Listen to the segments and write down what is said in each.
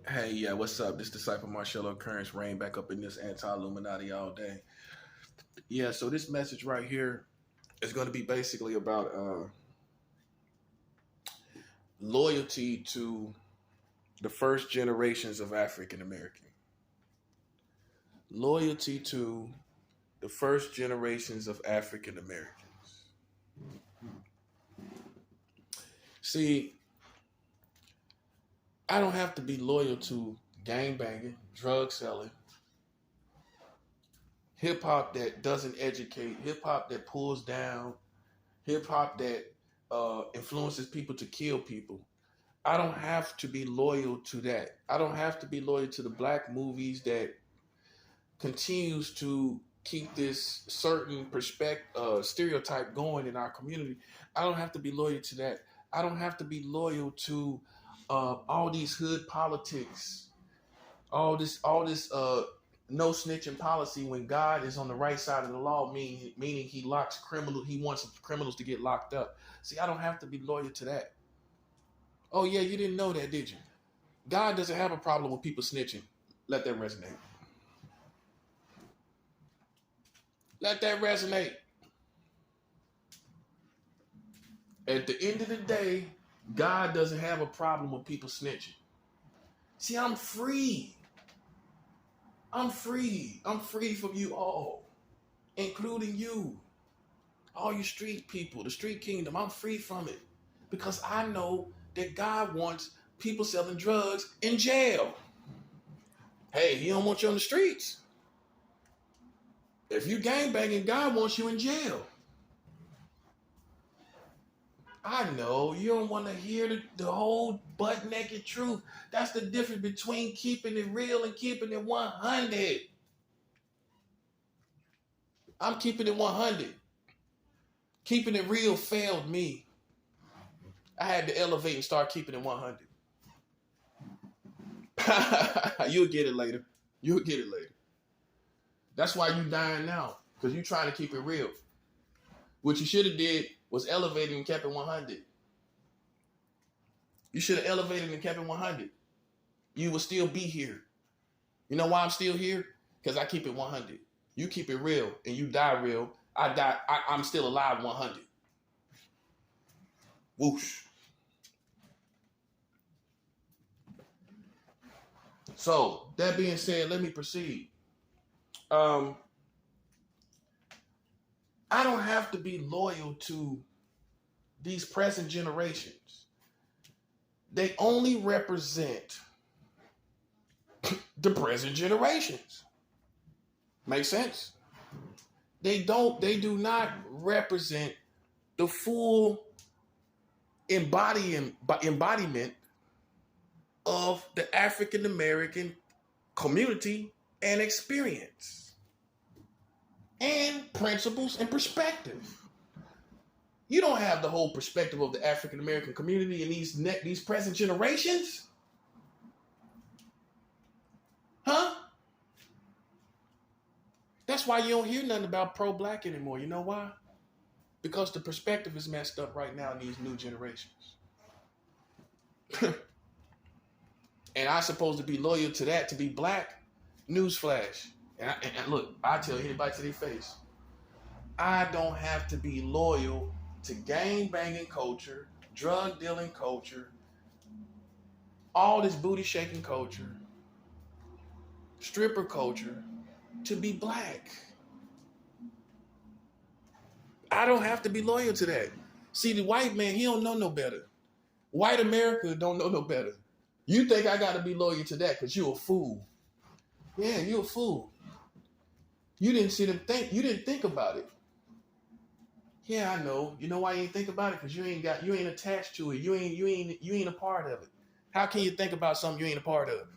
Hey, yeah, what's up? This disciple Marcello Occurrence reign back up in this anti-Illuminati all day. Yeah, so this message right here is going to be basically about loyalty to the first generations of African American. Loyalty to the first generations of African Americans. See, I don't have to be loyal to gang banging, drug selling, hip hop that doesn't educate, hip hop that pulls down, hip hop that influences people to kill people. I don't have to be loyal to that. I don't have to be loyal to the black movies that continues to keep this certain stereotype going in our community. I don't have to be loyal to that. I don't have to be loyal to all these hood politics, all this no snitching policy when God is on the right side of the law, meaning he locks criminals, he wants criminals to get locked up. See, I don't have to be loyal to that. Oh yeah, you didn't know that, did you? God doesn't have a problem with people snitching. Let that resonate. Let that resonate. At the end of the day, God doesn't have a problem with people snitching. See, I'm free. I'm free. I'm free from you all, including you. All you street people, the street kingdom, I'm free from it. Because I know that God wants people selling drugs in jail. Hey, he don't want you on the streets. If you gangbanging, God wants you in jail. I know you don't want to hear the whole butt naked truth. That's the difference between keeping it real and keeping it 100. I'm keeping it 100. Keeping it real failed me. I had to elevate and start keeping it 100. You'll get it later. You'll get it later. That's why you dying now, because you trying to keep it real. What you should have did was elevated and kept it 100. You should have elevated and kept it 100. You would still be here. You know why I'm still here? Because I keep it 100. You keep it real and you die real. I die. I'm still alive 100. Whoosh. So that being said, let me proceed. I don't have to be loyal to these present generations. They only represent the present generations. Make sense? They do not represent the full embodiment of the African American community and experience and principles and perspective. You don't have the whole perspective of the African American community in these present generations. Huh? That's why you don't hear nothing about pro-black anymore. You know why? Because the perspective is messed up right now in these new generations. And I'm supposed to be loyal to that, to be black. Newsflash. And look, I tell anybody to their face, I don't have to be loyal to gang banging culture, drug dealing culture, all this booty shaking culture, stripper culture, to be black. I don't have to be loyal to that. See, the white man, he don't know no better. White America don't know no better. You think I got to be loyal to that because you're a fool. Yeah, you're a fool. You didn't sit and think. You didn't think about it. Yeah, I know. You know why you ain't think about it? Because you ain't attached to it. You ain't a part of it. How can you think about something you ain't a part of?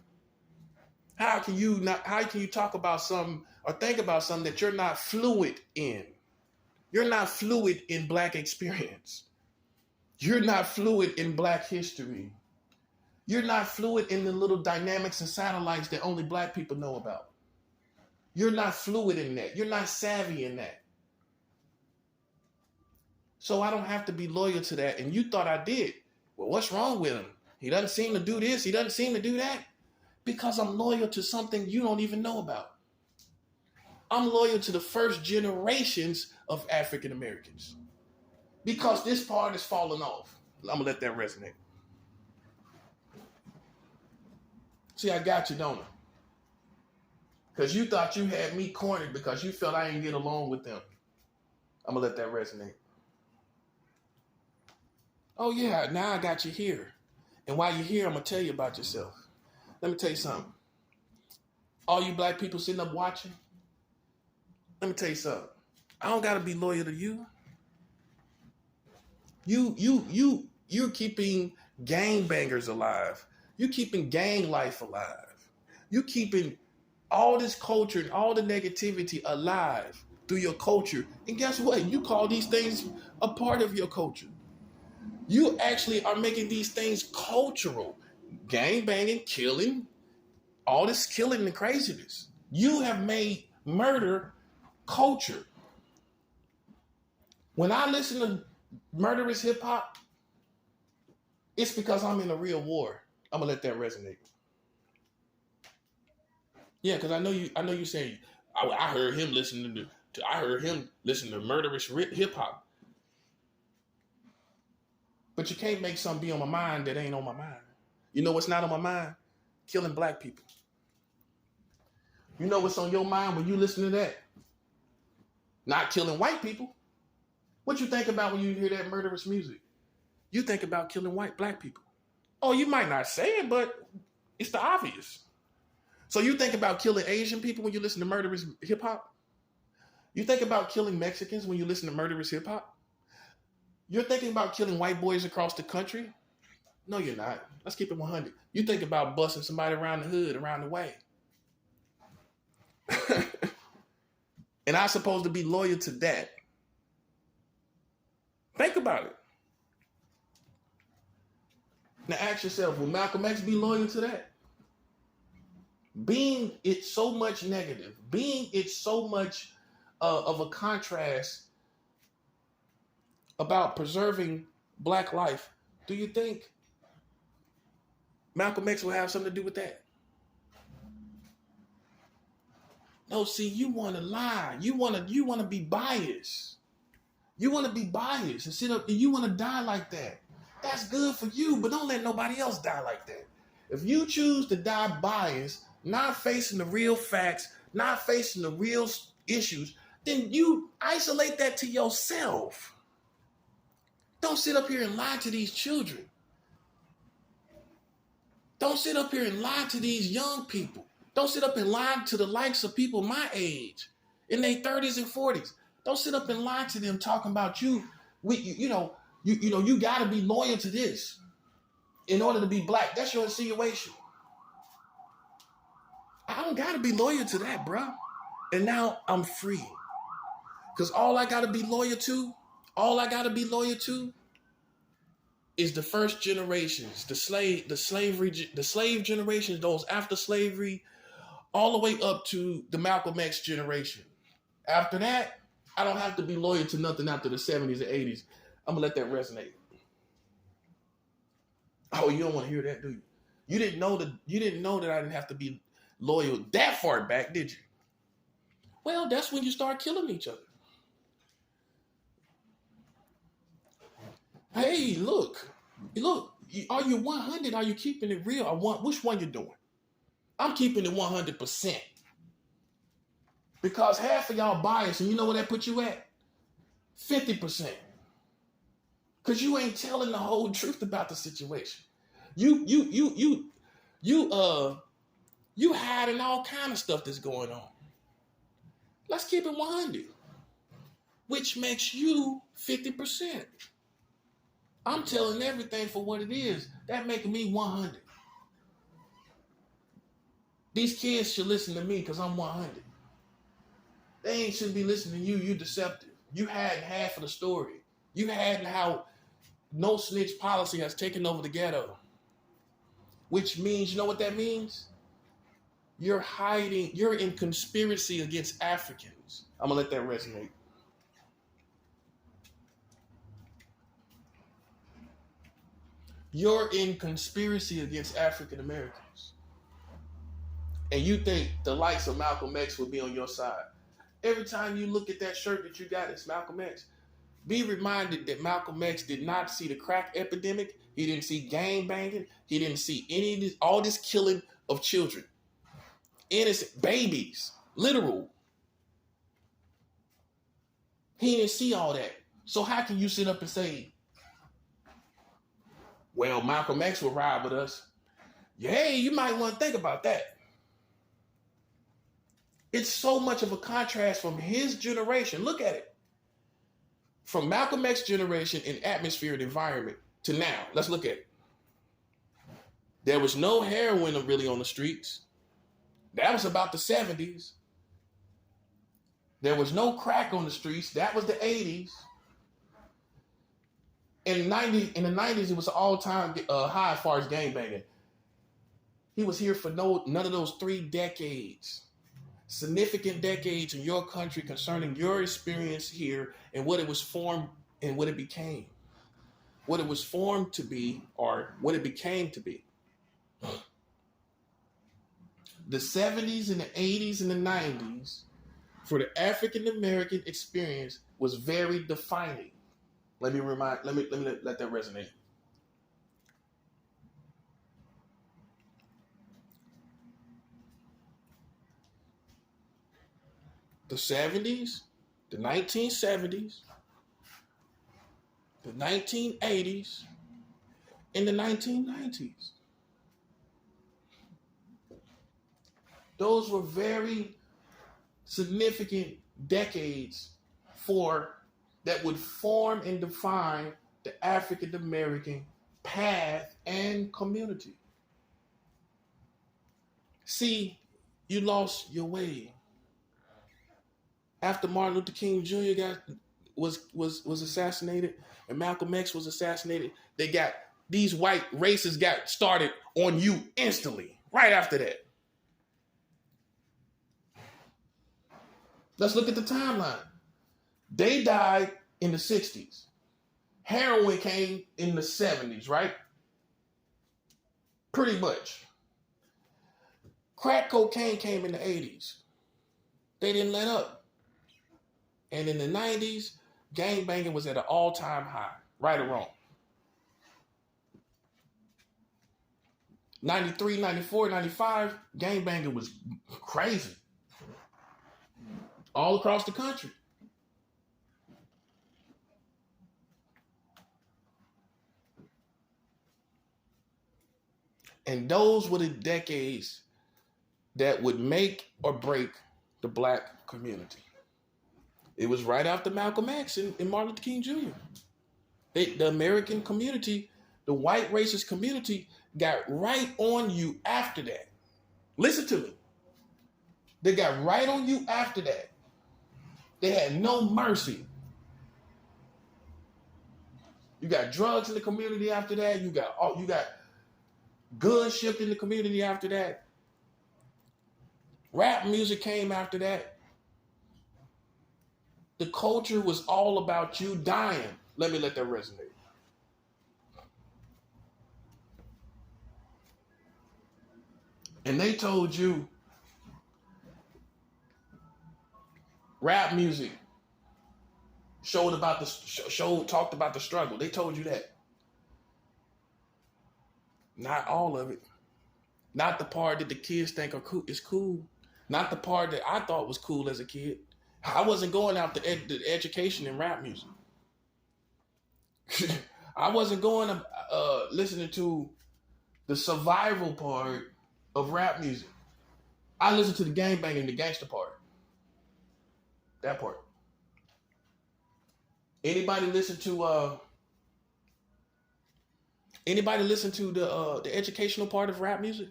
How can you talk about something or think about something that you're not fluid in? You're not fluid in black experience. You're not fluid in black history. You're not fluid in the little dynamics and satellites that only black people know about. You're not fluid in that. You're not savvy in that. So I don't have to be loyal to that. And you thought I did. Well, what's wrong with him? He doesn't seem to do this. He doesn't seem to do that. Because I'm loyal to something you don't even know about. I'm loyal to the first generations of African Americans. Because this part is falling off. I'm going to let that resonate. See, I got you, don't I? Because you thought you had me cornered because you felt I didn't get along with them. I'm going to let that resonate. Oh, yeah, now I got you here. And while you're here, I'm going to tell you about yourself. Let me tell you something. All you black people sitting up watching, let me tell you something. I don't got to be loyal to you. You're keeping gangbangers alive. You're keeping gang life alive. You're keeping all this culture and all the negativity alive through your culture. And guess what? You call these things a part of your culture. You actually are making these things cultural. Gang banging, killing, all this killing and craziness. You have made murder culture. When I listen to murderous hip hop, it's because I'm in a real war. I'm gonna let that resonate. Yeah, because I know you saying I heard him listening to murderous hip hop. But you can't make something be on my mind that ain't on my mind. You know what's not on my mind? Killing black people. You know what's on your mind when you listen to that? Not killing white people. What you think about when you hear that murderous music? You think about killing black people. Oh, you might not say it, but it's the obvious. So you think about killing Asian people when you listen to murderous hip hop? You think about killing Mexicans when you listen to murderous hip hop? You're thinking about killing white boys across the country? No, you're not. Let's keep it 100. You think about busting somebody around the hood, around the way. And I'm supposed to be loyal to that. Think about it. Now ask yourself, will Malcolm X be loyal to that? Being it so much negative, being it so much of a contrast about preserving black life, do you think Malcolm X will have something to do with that? No, see, you want to lie. You want to be biased. You want to be biased and sit up and you want to die like that. That's good for you, but don't let nobody else die like that. If you choose to die biased, not facing the real facts, not facing the real issues, then you isolate that to yourself. Don't sit up here and lie to these children. Don't sit up here and lie to these young people. Don't sit up and lie to the likes of people my age, in their 30s and 40s. Don't sit up and lie to them talking about you. You got to be loyal to this in order to be black. That's your insinuation. I don't got to be loyal to that, bro. And now I'm free. Because all I got to be loyal to is the first generations, the slave generations, those after slavery, all the way up to the Malcolm X generation. After that, I don't have to be loyal to nothing after the 70s and 80s. I'm going to let that resonate. Oh, you don't want to hear that, do you? You didn't know that I didn't have to be loyal that far back, did you? Well, that's when you start killing each other. Hey, look, are you 100? Are you keeping it real? Which one you doing? I'm keeping it 100%. Because half of y'all biased, and you know where that put you at? 50%. Because you ain't telling the whole truth about the situation. You hiding all kind of stuff that's going on. Let's keep it 100, which makes you 50%. I'm telling everything for what it is. That makes me 100. These kids should listen to me because I'm 100. They shouldn't be listening to you. You deceptive. You had half of the story. You had how no snitch policy has taken over the ghetto. Which means, you know what that means? You're hiding. You're in conspiracy against Africans. I'm going to let that resonate. You're in conspiracy against African Americans. and you think the likes of Malcolm X will be on your side. Every time you look at that shirt that you got, it's Malcolm X. Be reminded that Malcolm X did not see the crack epidemic. He didn't see gang banging. He didn't see any of this, all this killing of children, innocent babies, literal. He didn't see all that. So how can you sit up and say, well, Malcolm X will ride with us? Yeah, you might want to think about that. It's so much of a contrast from his generation. Look at it. From Malcolm X generation in atmosphere and environment to now. Let's look at it. There was no heroin really on the streets. That was about the 70s. There was no crack on the streets. That was the 80s. In the 90s, it was an all-time high as far as gangbanging. He was here for none of those 3 decades. Significant decades in your country concerning your experience here and what it was formed and what it became. What it was formed to be or what it became to be. The 70s and the 80s and the 90s for the African American experience was very defining. Let me let that resonate. The 70s, the 1970s, the 1980s, and the 1990s. Those were very significant decades that would form and define the African American path and community. See, you lost your way. After Martin Luther King Jr. was assassinated and Malcolm X was assassinated, these white racists got started on you instantly, right after that. Let's look at the timeline. They died in the 60s. Heroin came in the 70s, right? Pretty much. Crack cocaine came in the 80s. They didn't let up. And in the 90s, gangbanging was at an all-time high, right or wrong. 93, 94, 95, gangbanging was crazy. All across the country. And those were the decades that would make or break the Black community. It was right after Malcolm X and Martin Luther King Jr. The American community, the white racist community, got right on you after that. Listen to me. They got right on you after that. They had no mercy. You got drugs in the community after that. You got guns shipped in the community after that. Rap music came after that. The culture was all about you dying. Let that resonate. And they told you rap music talked about the struggle. They told you that. Not all of it. Not the part that the kids think is cool. Not the part that I thought was cool as a kid. I wasn't going out the education in rap music. I wasn't going to listening to the survival part of rap music. I listened to the gangbanging and the gangster part. That part. Anybody listen to the educational part of rap music?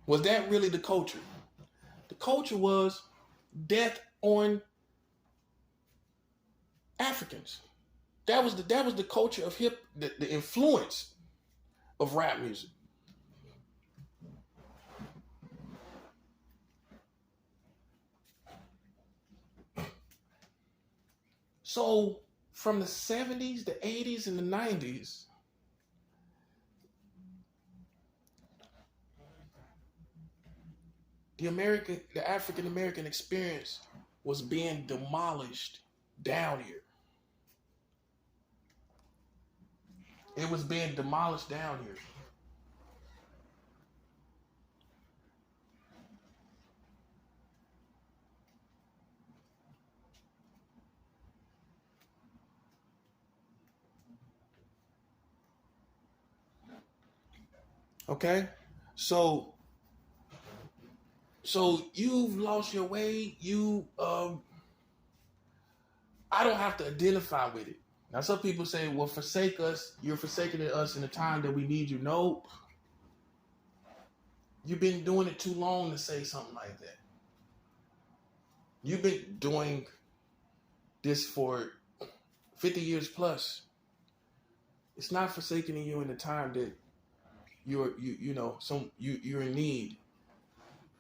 Was that really the culture? The culture was death on Africans. That was the culture of the influence of rap music. So from the 70s, the 80s, and the 90s, the African American experience was being demolished down here. It was being demolished down here. Okay? So you've lost your way. I don't have to identify with it. Now some people say, well, forsake us, you're forsaking us in the time that we need you. Nope. You've been doing it too long to say something like that. You've been doing this for 50 years plus. It's not forsaking you in the time that you're in need.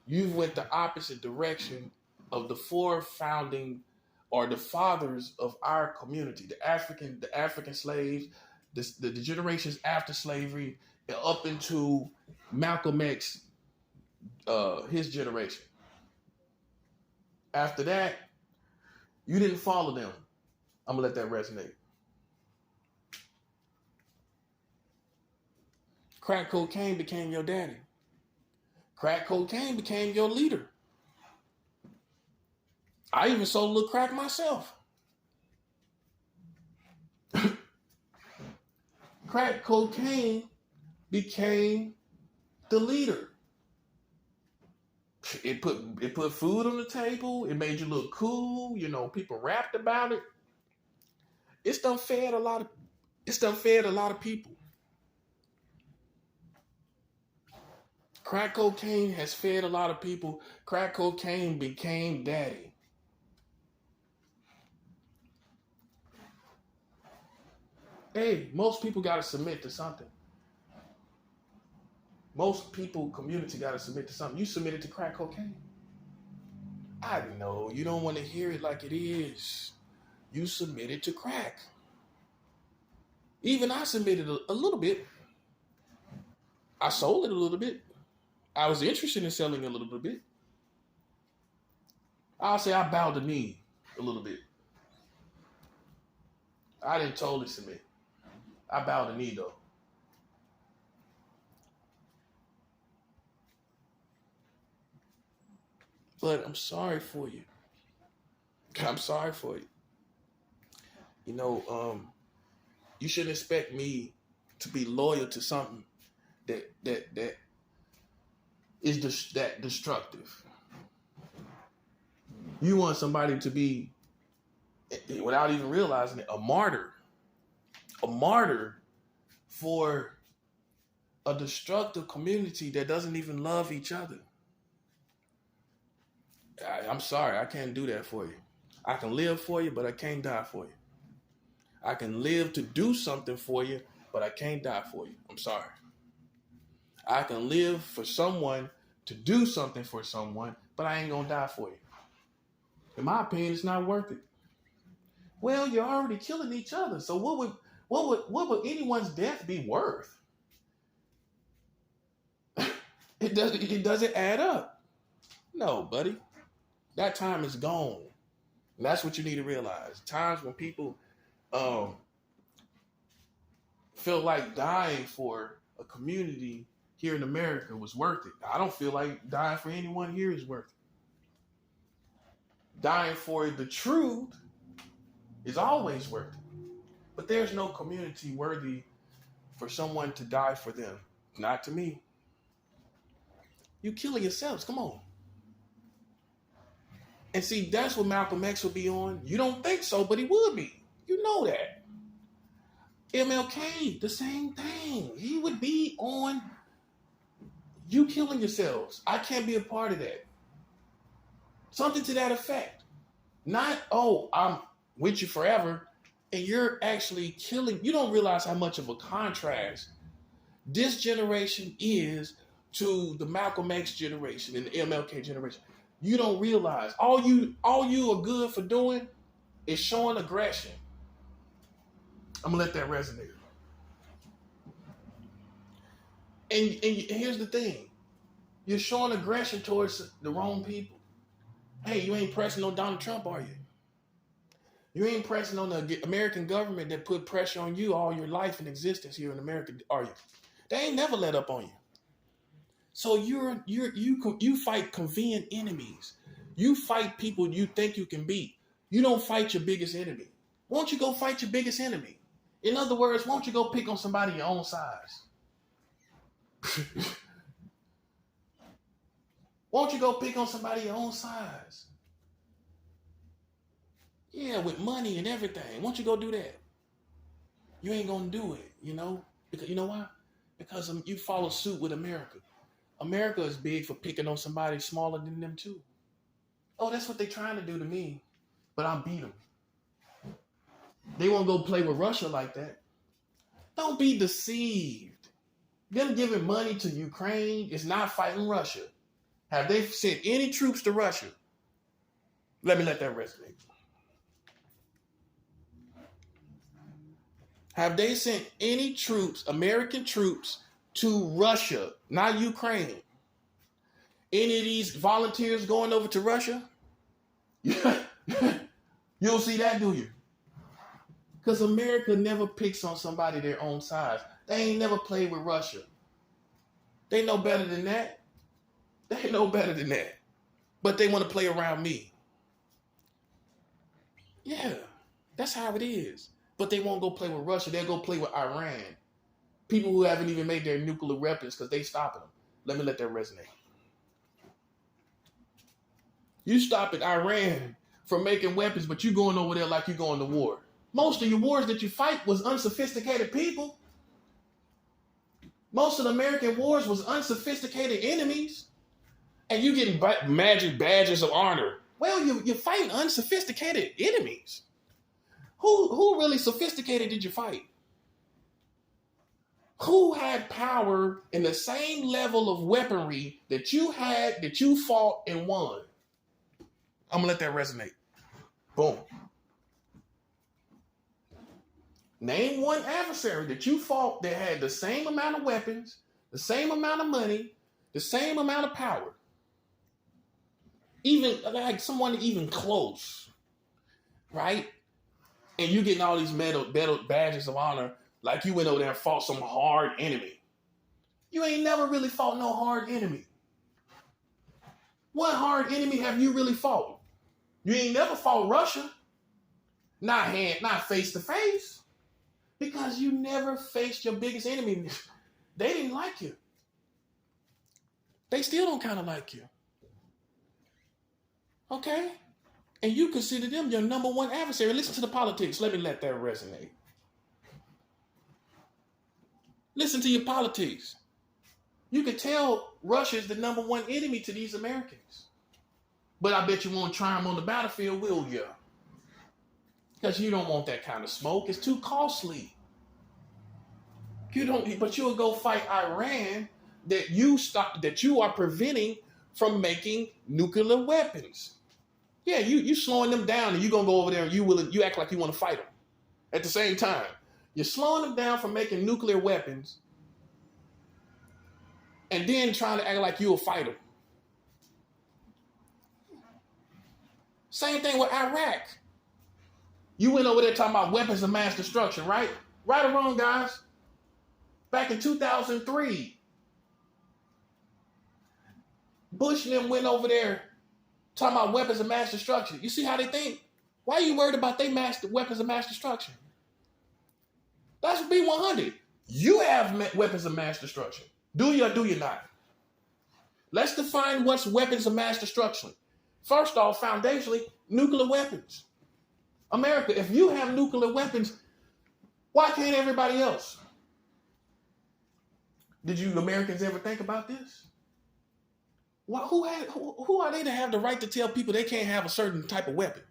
You've went the opposite direction of the four founding or the fathers of our community, the African slaves, the generations after slavery, and up into Malcolm X, his generation. After that, you didn't follow them. I'm gonna let that resonate. Crack cocaine became your daddy. Crack cocaine became your leader. I even sold a little crack myself. Crack cocaine became the leader. It put food on the table. It made you look cool. You know, people rapped about it. It's done fed a lot of people. Crack cocaine has fed a lot of people. Crack cocaine became daddy. Hey, most people got to submit to something. Most people, community, got to submit to something. You submitted to crack cocaine. I know you don't want to hear it like it is. You submitted to crack. Even I submitted a little bit. I sold it a little bit. I was interested in selling a little bit. I'll say I bowed the knee a little bit. I didn't totally submit. I bowed the knee though. But I'm sorry for you. I'm sorry for you. You know, you shouldn't expect me to be loyal to something that is that destructive. You want somebody to be, without even realizing it, a martyr for a destructive community that doesn't even love each other. I'm sorry, I can't do that for you. I can live for you, but I can't die for you. I can live to do something for you, but I can't die for you. I'm sorry. I can live for someone to do something for someone, but I ain't gonna die for you. In my opinion, it's not worth it. Well, you're already killing each other, so what would anyone's death be worth? It doesn't add up. No, buddy. That time is gone. And that's what you need to realize. Times when people feel like dying for a community here in America was worth it. I don't feel like dying for anyone here is worth it. Dying for the truth is always worth it. But there's no community worthy for someone to die for them. Not to me. You killing yourselves. Come on. And see, that's what Malcolm X would be on. You don't think so, but he would be. You know that. MLK, the same thing. He would be on you killing yourselves. I can't be a part of that. Something to that effect. Not, oh, I'm with you forever, and you're actually killing. You don't realize how much of a contrast this generation is to the Malcolm X generation and the MLK generation. You don't realize all you are good for doing is showing aggression. I'm gonna let that resonate. And here's the thing. You're showing aggression towards the wrong people. Hey, you ain't pressing on Donald Trump, are you? You ain't pressing on the American government that put pressure on you all your life and existence here in America, are you? They ain't never let up on you. So you fight convenient enemies. You fight people you think you can beat. You don't fight your biggest enemy. Won't you go fight your biggest enemy? In other words, won't you go pick on somebody your own size? Won't you go pick on somebody your own size? Yeah, with money and everything. Won't you go do that? You ain't gonna do it, you know? Because you know why? Because you follow suit with America. America is big for picking on somebody smaller than them too. Oh, that's what they're trying to do to me, but I beat them. They won't go play with Russia like that. Don't be deceived. Them giving money to Ukraine is not fighting Russia. Have they sent any troops to Russia? Let that resonate. Have they sent any troops, American troops, to Russia, not Ukraine? Any of these volunteers going over to Russia? You don't see that, do you? Because America never picks on somebody their own size. They ain't never played with Russia. They know better than that. They know better than that. But they want to play around me. Yeah, that's how it is. But they won't go play with Russia. They'll go play with Iran. People who haven't even made their nuclear weapons because they stopping them. Let that resonate. You stopping Iran from making weapons, but you going over there like you going to war. Most of your wars that you fight was unsophisticated people. Most of the American wars was unsophisticated enemies. And you getting magic badges of honor. Well, you're fighting unsophisticated enemies. Who really sophisticated did you fight? Who had power in the same level of weaponry that you had, that you fought and won? I'm going to let that resonate. Boom. Name one adversary that you fought that had the same amount of weapons, the same amount of money, the same amount of power. Even like someone even close, right? And you getting all these medal badges of honor like you went over there and fought some hard enemy. You ain't never really fought no hard enemy. What hard enemy have you really fought? You ain't never fought Russia. Not face to face. Because you never faced your biggest enemy. They didn't like you. They still don't kind of like you. Okay? And you consider them your number one adversary. Listen to the politics. Let that resonate. Listen to your politics. You can tell Russia is the number one enemy to these Americans. But I bet you won't try them on the battlefield, will you? Because you don't want that kind of smoke. It's too costly. But you'll go fight Iran that you are preventing from making nuclear weapons. Yeah, you slowing them down, and you're gonna go over there and you act like you want to fight them. At the same time, you're slowing them down from making nuclear weapons, and then trying to act like you'll fight them. Same thing with Iraq. You went over there talking about weapons of mass destruction, right? Right or wrong, guys? Back in 2003, Bush and them went over there talking about weapons of mass destruction. You see how they think? Why are you worried about they weapons of mass destruction? That's B-100. You have weapons of mass destruction. Do you or do you not? Let's define what's weapons of mass destruction. First off, foundationally, nuclear weapons. America, if you have nuclear weapons, why can't everybody else? Did you Americans ever think about this? Well, who are they to have the right to tell people they can't have a certain type of weapon?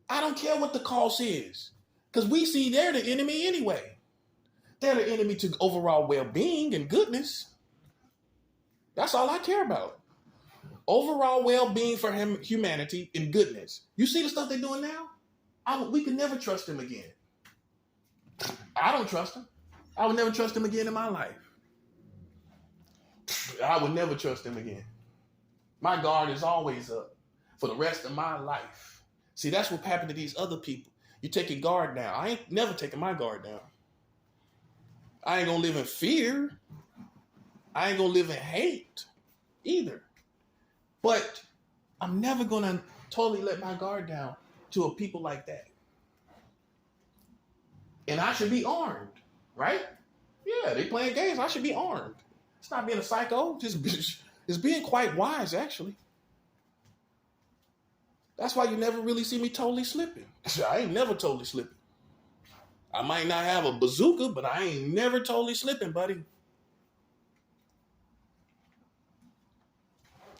I don't care what the cost is, because we see they're the enemy anyway. They're the enemy to overall well-being and goodness. That's all I care about. Overall well-being for humanity and goodness. You see the stuff they're doing now? We can never trust them again. I don't trust them. I would never trust them again in my life. I would never trust them again. My guard is always up for the rest of my life. See, that's what happened to these other people. You take your guard down. I ain't never taking my guard down. I ain't gonna live in fear. I ain't gonna live in hate either. But I'm never gonna totally let my guard down to a people like that. And I should be armed, right? Yeah, they playing games. I should be armed. It's not being a psycho. It's being quite wise, actually. That's why you never really see me totally slipping. I ain't never totally slipping. I might not have a bazooka, but I ain't never totally slipping, buddy.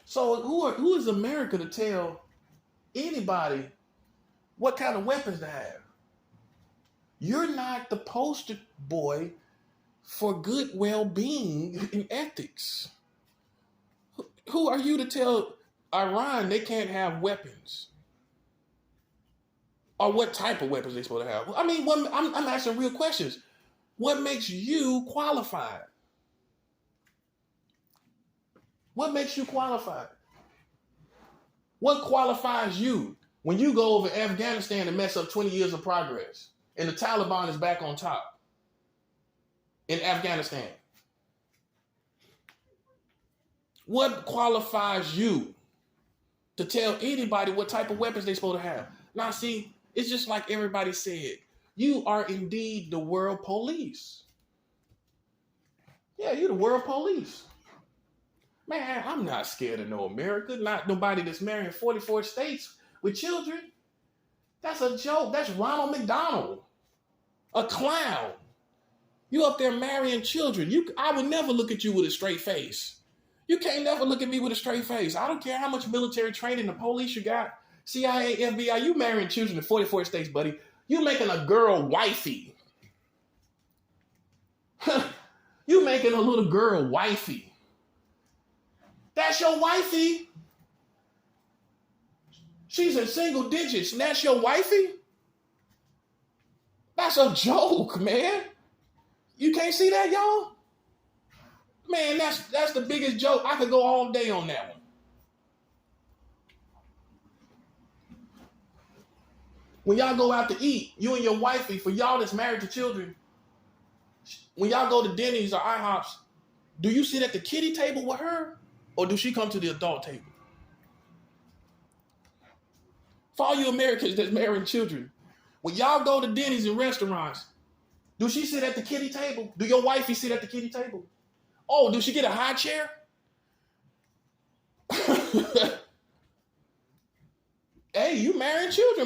So who is America to tell anybody what kind of weapons to have? You're not the poster boy for good well-being and ethics. Who are you to tell Iran they can't have weapons? Or what type of weapons they're supposed to have? I mean, I'm asking real questions. What makes you qualified? What makes you qualified? What qualifies you when you go over Afghanistan and mess up 20 years of progress and the Taliban is back on top in Afghanistan? What qualifies you to tell anybody what type of weapons they're supposed to have? Now, see, it's just like everybody said. You are indeed the world police. Yeah, you're the world police. Man, I'm not scared of no America. Not nobody that's marrying 44 states with children. That's a joke. That's Ronald McDonald. A clown. You up there marrying children. I would never look at you with a straight face. You can't never look at me with a straight face. I don't care how much military training the police you got. CIA, FBI, you marrying children in 44 states, buddy. You making a girl wifey. You making a little girl wifey. That's your wifey. She's in single digits, and that's your wifey? That's a joke, man. You can't see that, y'all? Man, that's the biggest joke. I could go all day on that one. When y'all go out to eat, you and your wifey, for y'all that's married to children, when y'all go to Denny's or IHOPs, do you sit at the kiddie table with her, or do she come to the adult table? For all you Americans that's marrying children, when y'all go to Denny's and restaurants, do she sit at the kiddie table? Do your wifey sit at the kiddie table? Oh, do she get a high chair? Hey, you marrying children.